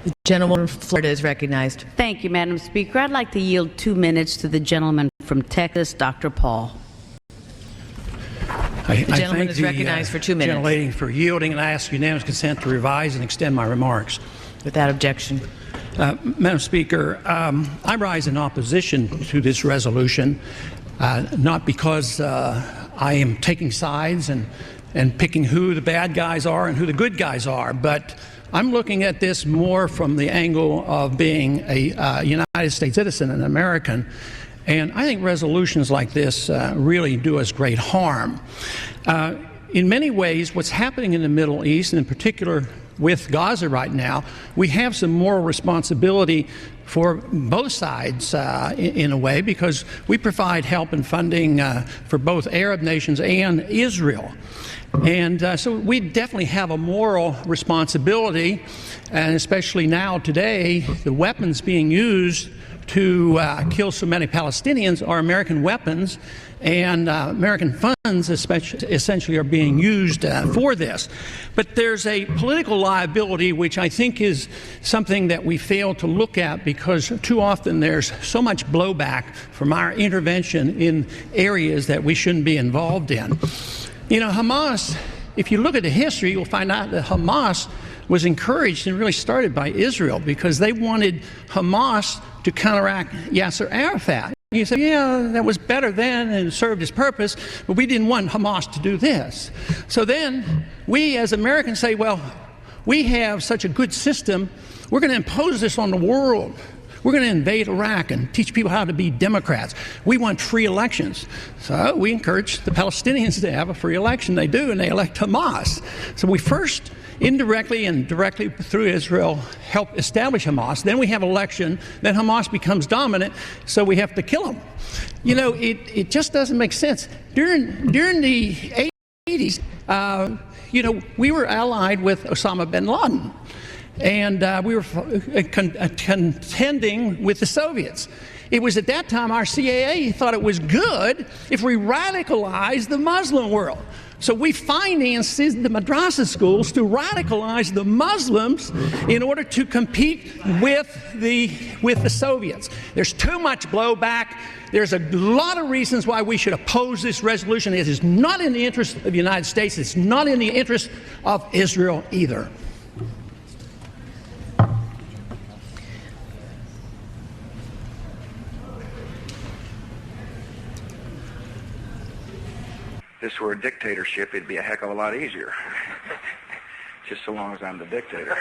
The gentleman from Florida is recognized. Thank you, Madam Speaker. I'd like to yield 2 minutes to the gentleman from Texas, Dr. Paul. The gentleman is recognized for 2 minutes. Gentlelady for yielding, and I ask unanimous consent to revise and extend my remarks. Without objection. Madam Speaker, I rise in opposition to this resolution, not because I am taking sides and picking who the bad guys are and who the good guys are, but I'm looking at this more from the angle of being a United States citizen, an American. And I think resolutions like this really do us great harm. In many ways, what's happening in the Middle East, and in particular with Gaza right now, we have some moral responsibility for both sides in a way, because we provide help and funding for both Arab nations and Israel. And so we definitely have a moral responsibility, and especially now today, the weapons being used to kill so many Palestinians are American weapons, and American funds essentially are being used for this. But there's a political liability which I think is something that we fail to look at, because too often there's so much blowback from our intervention in areas that we shouldn't be involved in. You know, Hamas, if you look at the history, you'll find out that Hamas was encouraged and really started by Israel, because they wanted Hamas to counteract Yasser Arafat. You say, yeah, that was better then and served its purpose, but we didn't want Hamas to do this. So then we as Americans say, well, we have such a good system, we're going to impose this on the world. We're going to invade Iraq and teach people how to be Democrats. We want free elections. So we encourage the Palestinians to have a free election. They do, and they elect Hamas. So we first indirectly and directly through Israel help establish Hamas. Then we have election. Then Hamas becomes dominant, so we have to kill them. You know, it just doesn't make sense. During the 80s, you know, we were allied with Osama bin Laden. And we were contending with the Soviets. It was at that time our CIA thought it was good if we radicalized the Muslim world. So we financed the madrasa schools to radicalize the Muslims in order to compete with the Soviets. There's too much blowback. There's a lot of reasons why we should oppose this resolution. It is not in the interest of the United States. It's not in the interest of Israel either. If this were a dictatorship, it'd be a heck of a lot easier. Just so long as I'm the dictator.